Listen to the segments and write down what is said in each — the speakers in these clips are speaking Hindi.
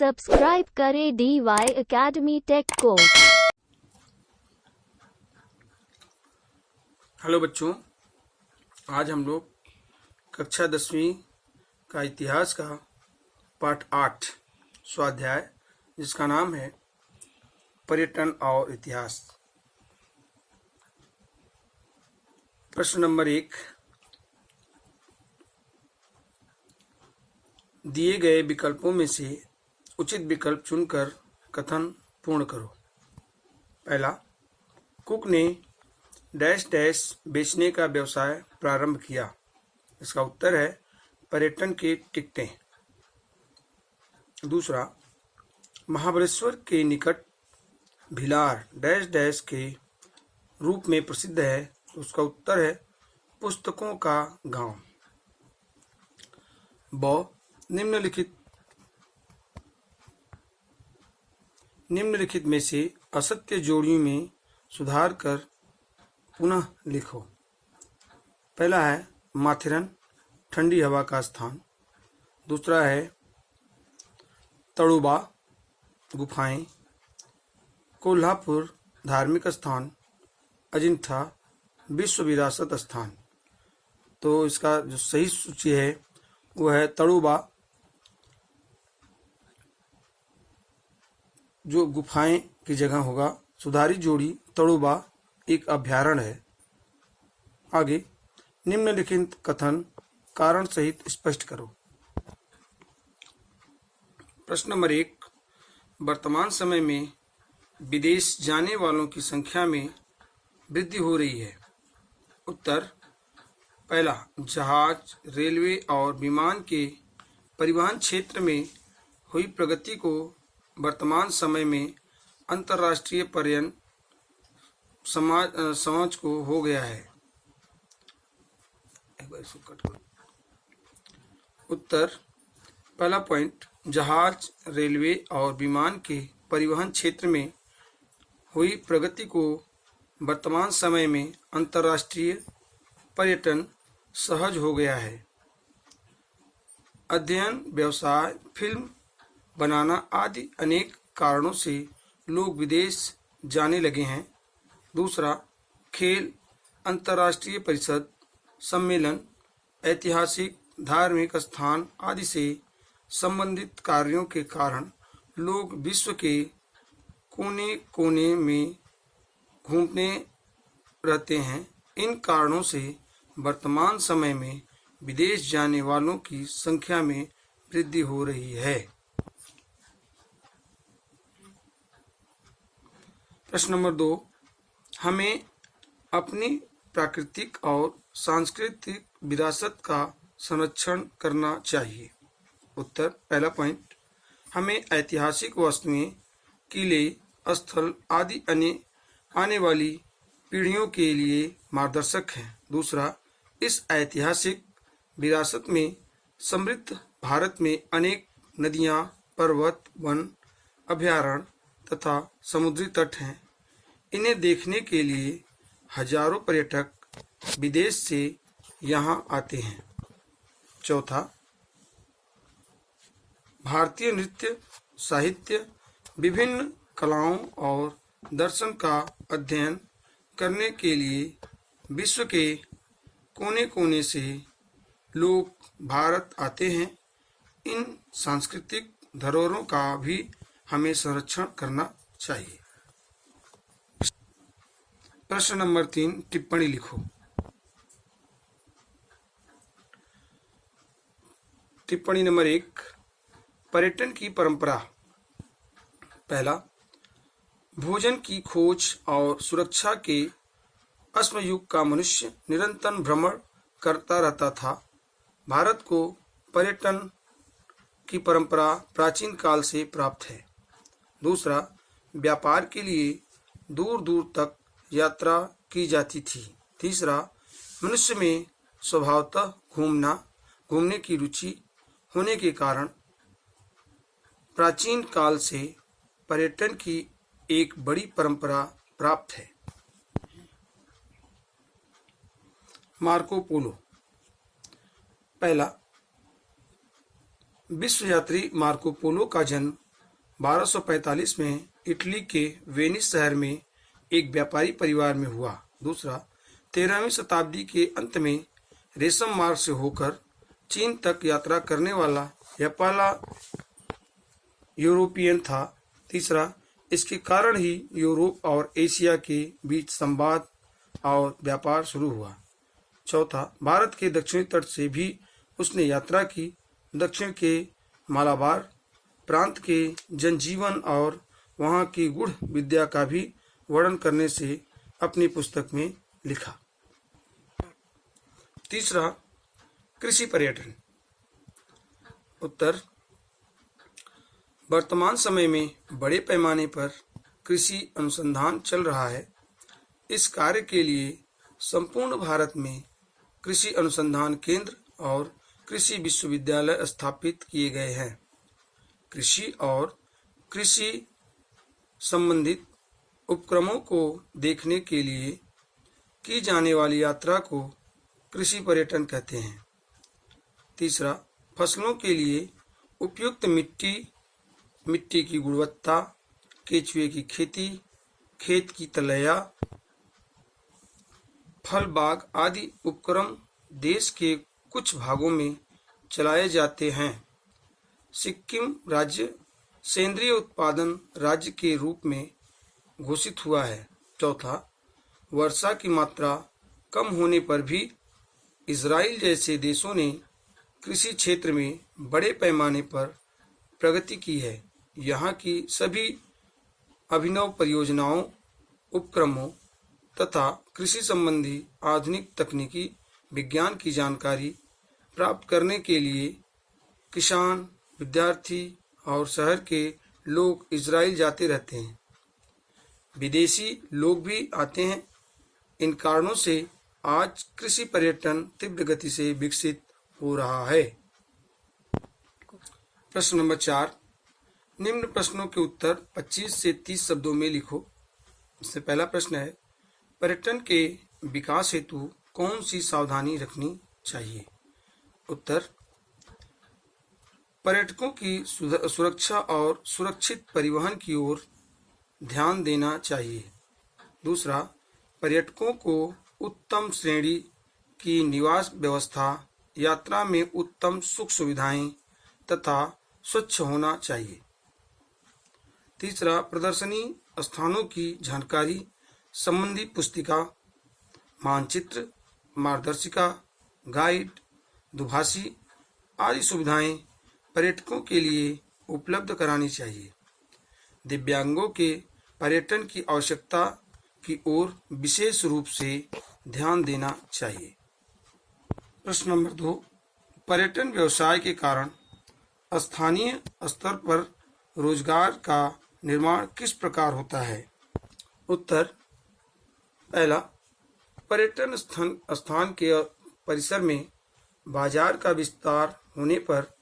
सब्सक्राइब करें DY एकेडमी टेक को। हेलो बच्चों, आज हम लोग कक्षा 10वीं का इतिहास का पाठ 8 स्वाध्याय जिसका नाम है पर्यटन और इतिहास। प्रश्न नंबर 1, दिए गए विकल्पों में से उचित विकल्प चुनकर कथन पूर्ण करो। पहला, कुक ने डैश डैश बेचने का व्यवसाय प्रारंभ किया। इसका उत्तर है पर्यटन की टिकटें। दूसरा, महाबलेश्वर के निकट भिलार डैश डैश के रूप में प्रसिद्ध है। उसका उत्तर है पुस्तकों का गांव। ब, निम्नलिखित में से असत्य जोड़ियों में सुधार कर पुनः लिखो। पहला है माथेरन ठंडी हवा का स्थान। दूसरा है तड़ोबा गुफाएं। कोल्हापुर धार्मिक स्थान। अजिंठा विश्व विरासत स्थान। तो इसका जो सही सूची है वो है तड़ोबा, जो गुफाएं की जगह होगा। सुधारी जोड़ी तड़ोबा एक अभ्यारण्य है। आगे, निम्नलिखित कथन कारण सहित स्पष्ट करो। प्रश्न नंबर 1, वर्तमान समय में विदेश जाने वालों की संख्या में वृद्धि हो रही है। उत्तर, पहला, जहाज, रेलवे और विमान के परिवहन क्षेत्र में हुई प्रगति को वर्तमान समय में अंतर्राष्ट्रीय पर्यटन समझ को हो गया है। उत्तर, पहला पॉइंट, जहाज, रेलवे और विमान के परिवहन क्षेत्र में हुई प्रगति को वर्तमान समय में अंतर्राष्ट्रीय पर्यटन सहज हो गया है। अध्ययन, व्यवसाय, फिल्म बनाना आदि अनेक कारणों से लोग विदेश जाने लगे हैं। दूसरा, खेल, अंतर्राष्ट्रीय परिषद, सम्मेलन, ऐतिहासिक, धार्मिक स्थान आदि से संबंधित कार्यों के कारण लोग विश्व के कोने कोने में घूमते रहते हैं। इन कारणों से वर्तमान समय में विदेश जाने वालों की संख्या में वृद्धि हो रही है। प्रश्न नंबर 2, हमें अपनी प्राकृतिक और सांस्कृतिक विरासत का संरक्षण करना चाहिए। उत्तर, पहला पॉइंट, हमें ऐतिहासिक वस्तुएं, किले, स्थल आदि आने वाली पीढ़ियों के लिए मार्गदर्शक हैं। दूसरा, इस ऐतिहासिक विरासत में समृद्ध भारत में अनेक नदियां, पर्वत, वन, अभयारण्य तथा समुद्री तट हैं। इन्हें देखने के लिए हजारों पर्यटक विदेश से यहाँ आते हैं। चौथा, भारतीय नृत्य, साहित्य, विभिन्न कलाओं और दर्शन का अध्ययन करने के लिए विश्व के कोने कोने से लोग भारत आते हैं। इन सांस्कृतिक धरोहरों का भी हमें संरक्षण करना चाहिए। प्रश्न नंबर 3, टिप्पणी लिखो। टिप्पणी नंबर 1, पर्यटन की परंपरा। पहला, भोजन की खोज और सुरक्षा के अश्म युग का मनुष्य निरंतर भ्रमण करता रहता था। भारत को पर्यटन की परंपरा प्राचीन काल से प्राप्त है। दूसरा, व्यापार के लिए दूर दूर तक यात्रा की जाती थी। तीसरा, मनुष्य में स्वभावतः घूमने की रुचि होने के कारण प्राचीन काल से पर्यटन की एक बड़ी परंपरा प्राप्त है। Marco Polo. पहला, विश्व यात्री मार्को पोलो का जन्म 1245 में इटली के वेनिस शहर में एक व्यापारी परिवार में हुआ। दूसरा, 13वीं शताब्दी के अंत में रेशम मार्ग से होकर चीन तक यात्रा करने वाला यह पहला यूरोपियन था। तीसरा, इसके कारण ही यूरोप और एशिया के बीच संवाद और व्यापार शुरू हुआ। चौथा, भारत के दक्षिणी तट से भी उसने यात्रा की। दक्षिण के मालाबार प्रांत के जनजीवन और वहाँ की गूढ़ विद्या का भी वर्णन करने से अपनी पुस्तक में लिखा। तीसरा, कृषि पर्यटन। उत्तर, वर्तमान समय में बड़े पैमाने पर कृषि अनुसंधान चल रहा है। इस कार्य के लिए संपूर्ण भारत में कृषि अनुसंधान केंद्र और कृषि विश्वविद्यालय स्थापित किए गए हैं। कृषि और कृषि संबंधित उपक्रमों को देखने के लिए की जाने वाली यात्रा को कृषि पर्यटन कहते हैं। तीसरा, फसलों के लिए उपयुक्त मिट्टी की गुणवत्ता, केचुए की खेती, खेत की तलैया, फल बाग आदि उपक्रम देश के कुछ भागों में चलाए जाते हैं। सिक्किम राज्य सेंद्रीय उत्पादन राज्य के रूप में घोषित हुआ है। चौथा, वर्षा की मात्रा कम होने पर भी इजराइल जैसे देशों ने कृषि क्षेत्र में बड़े पैमाने पर प्रगति की है। यहाँ की सभी अभिनव परियोजनाओं, उपक्रमों तथा कृषि संबंधी आधुनिक तकनीकी विज्ञान की जानकारी प्राप्त करने के लिए किसान, विद्यार्थी और शहर के लोग इजराइल जाते रहते हैं। विदेशी लोग भी आते हैं। इन कारणों से आज कृषि पर्यटन तीव्र गति से विकसित हो रहा है। प्रश्न नंबर 4, निम्न प्रश्नों के उत्तर 25 से 30 शब्दों में लिखो। इससे पहला प्रश्न है, पर्यटन के विकास हेतु कौन सी सावधानी रखनी चाहिए? उत्तर, पर्यटकों की सुरक्षा और सुरक्षित परिवहन की ओर ध्यान देना चाहिए। दूसरा, पर्यटकों को उत्तम श्रेणी की निवास व्यवस्था, यात्रा में उत्तम सुख सुविधाएं तथा स्वच्छ होना चाहिए। तीसरा, प्रदर्शनी स्थानों की जानकारी संबंधी पुस्तिका, मानचित्र, मार्गदर्शिका, गाइड, दुभाषी आदि सुविधाएं पर्यटकों के लिए उपलब्ध करानी चाहिए। दिव्यांगों के पर्यटन की आवश्यकता की ओर विशेष रूप से ध्यान देना चाहिए। प्रश्न नंबर 2, पर्यटन व्यवसाय के कारण स्थानीय स्तर पर रोजगार का निर्माण किस प्रकार होता है? उत्तर, पहला, पर्यटन स्थान के परिसर में बाजार का विस्तार होने पर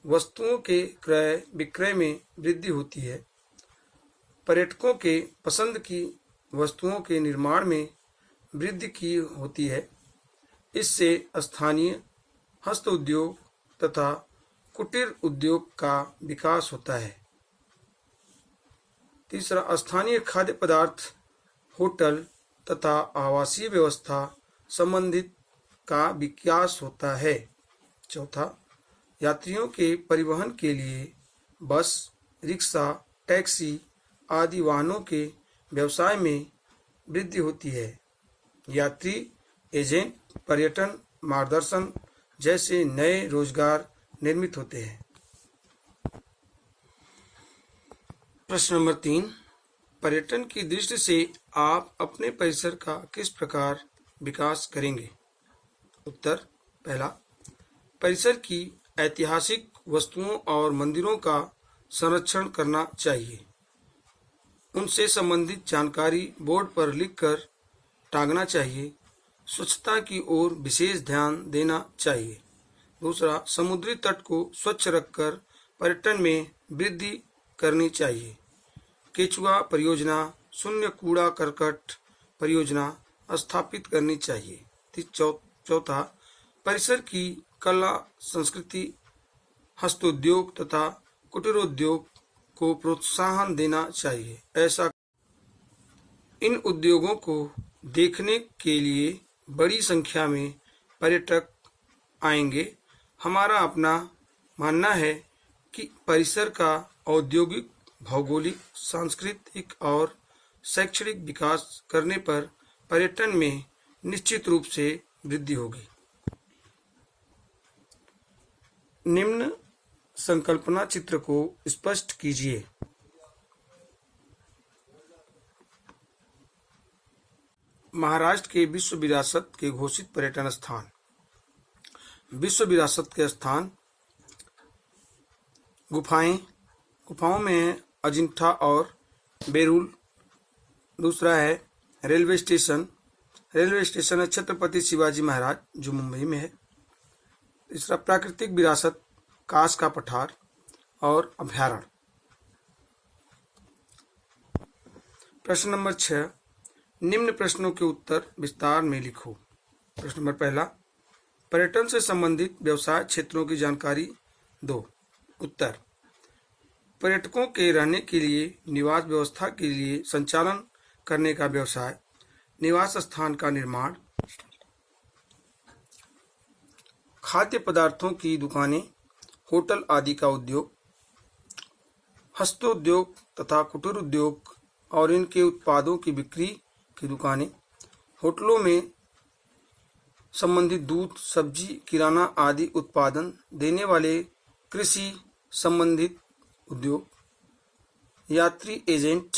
वस्तुओं के क्रय विक्रय में वृद्धि होती है। पर्यटकों के पसंद की वस्तुओं के निर्माण में वृद्धि की होती है। इससे स्थानीय हस्त उद्योग तथा कुटीर उद्योग का विकास होता है। तीसरा, स्थानीय खाद्य पदार्थ, होटल तथा आवासीय व्यवस्था संबंधित का विकास होता है। चौथा, यात्रियों के परिवहन के लिए बस, रिक्शा, टैक्सी आदि वाहनों के व्यवसाय में वृद्धि होती है। यात्री एजेंट, पर्यटन मार्गदर्शन जैसे नए रोजगार निर्मित होते हैं। प्रश्न नंबर 3, पर्यटन की दृष्टि से आप अपने परिसर का किस प्रकार विकास करेंगे? उत्तर, पहला, परिसर की ऐतिहासिक वस्तुओं और मंदिरों का संरक्षण करना चाहिए। उनसे संबंधित जानकारी बोर्ड पर लिखकर टांगना चाहिए। स्वच्छता की ओर विशेष ध्यान देना चाहिए। दूसरा, समुद्री तट को स्वच्छ रखकर पर्यटन में वृद्धि करनी चाहिए। केचुआ परियोजना, शून्य कूड़ा करकट परियोजना स्थापित करनी चाहिए। चौथा, परिसर की कला, संस्कृति, हस्तोद्योग तथा कुटीरोद्योग को प्रोत्साहन देना चाहिए। ऐसा इन उद्योगों को देखने के लिए बड़ी संख्या में पर्यटक आएंगे। हमारा अपना मानना है कि परिसर का औद्योगिक, भौगोलिक, सांस्कृतिक और शैक्षणिक विकास करने पर पर्यटन में निश्चित रूप से वृद्धि होगी। निम्न संकल्पना चित्र को स्पष्ट कीजिए। महाराष्ट्र के विश्व विरासत के घोषित पर्यटन स्थान। विश्व विरासत के स्थान गुफाओं में अजिंठा और बेरुल। दूसरा है रेलवे स्टेशन है छत्रपति शिवाजी महाराज जो मुंबई में है। तीसरा प्राकृतिक विरासत कास का पठार और अभयारण्य। प्रश्न नंबर 6, निम्न प्रश्नों के उत्तर विस्तार में लिखो। प्रश्न नंबर पहला, पर्यटन से संबंधित व्यवसाय क्षेत्रों की जानकारी दो। उत्तर, पर्यटकों के रहने के लिए निवास व्यवस्था के लिए संचालन करने का व्यवसाय, निवास स्थान का निर्माण, खाद्य पदार्थों की दुकानें, होटल आदि का उद्योग, हस्तोद्योग तथा कुटीर उद्योग और इनके उत्पादों की बिक्री की दुकानें, होटलों में संबंधित दूध, सब्जी, किराना आदि उत्पादन देने वाले कृषि संबंधित उद्योग, यात्री एजेंट,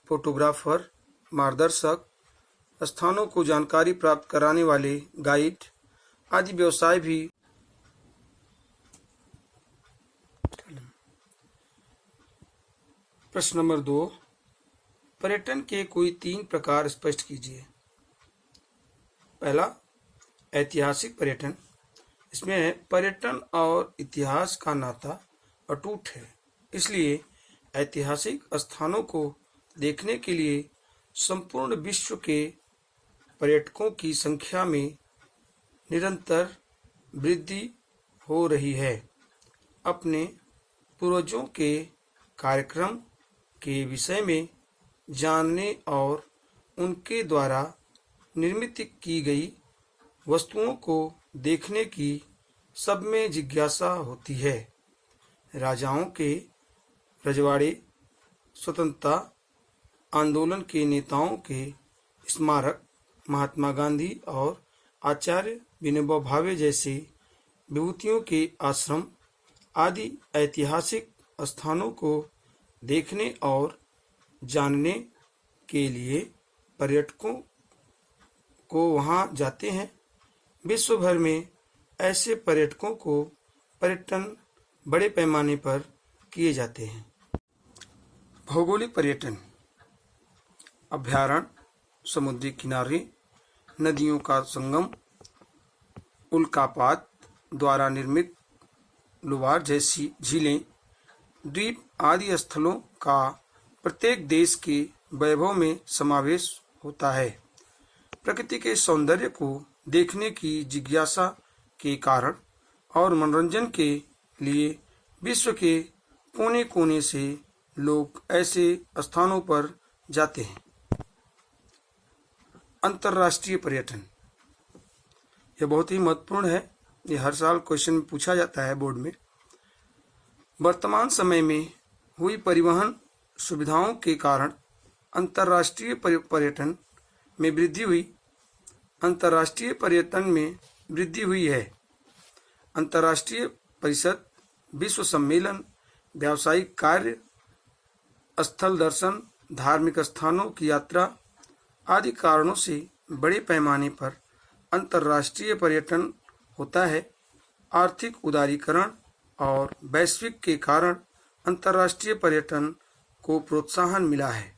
फोटोग्राफर, मार्गदर्शक, स्थानों को जानकारी प्राप्त कराने वाले गाइड आदि व्यवसाय भी। प्रश्न नंबर 2, पर्यटन के कोई 3 प्रकार स्पष्ट कीजिए। पहला, ऐतिहासिक पर्यटन। इसमें है पर्यटन और इतिहास का नाता अटूट है, इसलिए ऐतिहासिक स्थानों को देखने के लिए संपूर्ण विश्व के पर्यटकों की संख्या में निरंतर वृद्धि हो रही है। अपने पूर्वजों के कार्यक्रम के विषय में जानने और उनके द्वारा निर्मित की गई वस्तुओं को देखने की सब में जिज्ञासा होती है। राजाओं के रजवाड़े, स्वतंत्रता आंदोलन के नेताओं के स्मारक, महात्मा गांधी और आचार्य विनोबा भावे जैसे विभूतियों के आश्रम आदि ऐतिहासिक स्थानों को देखने और जानने के लिए पर्यटकों को वहां जाते हैं। विश्व भर में ऐसे पर्यटकों को पर्यटन बड़े पैमाने पर किए जाते हैं। भौगोलिक पर्यटन, अभयारण्य, समुद्री किनारे, नदियों का संगम, उल्कापात द्वारा निर्मित लुवार जैसी झीलें, द्वीप आदि स्थलों का प्रत्येक देश के वैभव में समावेश होता है। प्रकृति के सौंदर्य को देखने की जिज्ञासा के कारण और मनोरंजन के लिए विश्व के कोने कोने से लोग ऐसे स्थानों पर जाते हैं। अंतर्राष्ट्रीय पर्यटन, यह बहुत ही महत्वपूर्ण है। ये हर साल क्वेश्चन में पूछा जाता है बोर्ड में। वर्तमान समय में हुई परिवहन सुविधाओं के कारण अंतर्राष्ट्रीय पर्यटन में वृद्धि हुई है। अंतर्राष्ट्रीय परिषद, विश्व सम्मेलन, व्यावसायिक कार्य, स्थल दर्शन, धार्मिक स्थानों की यात्रा आदि कारणों से बड़े पैमाने पर अंतर्राष्ट्रीय पर्यटन होता है। आर्थिक उदारीकरण और वैश्विक के कारण अंतर्राष्ट्रीय पर्यटन को प्रोत्साहन मिला है।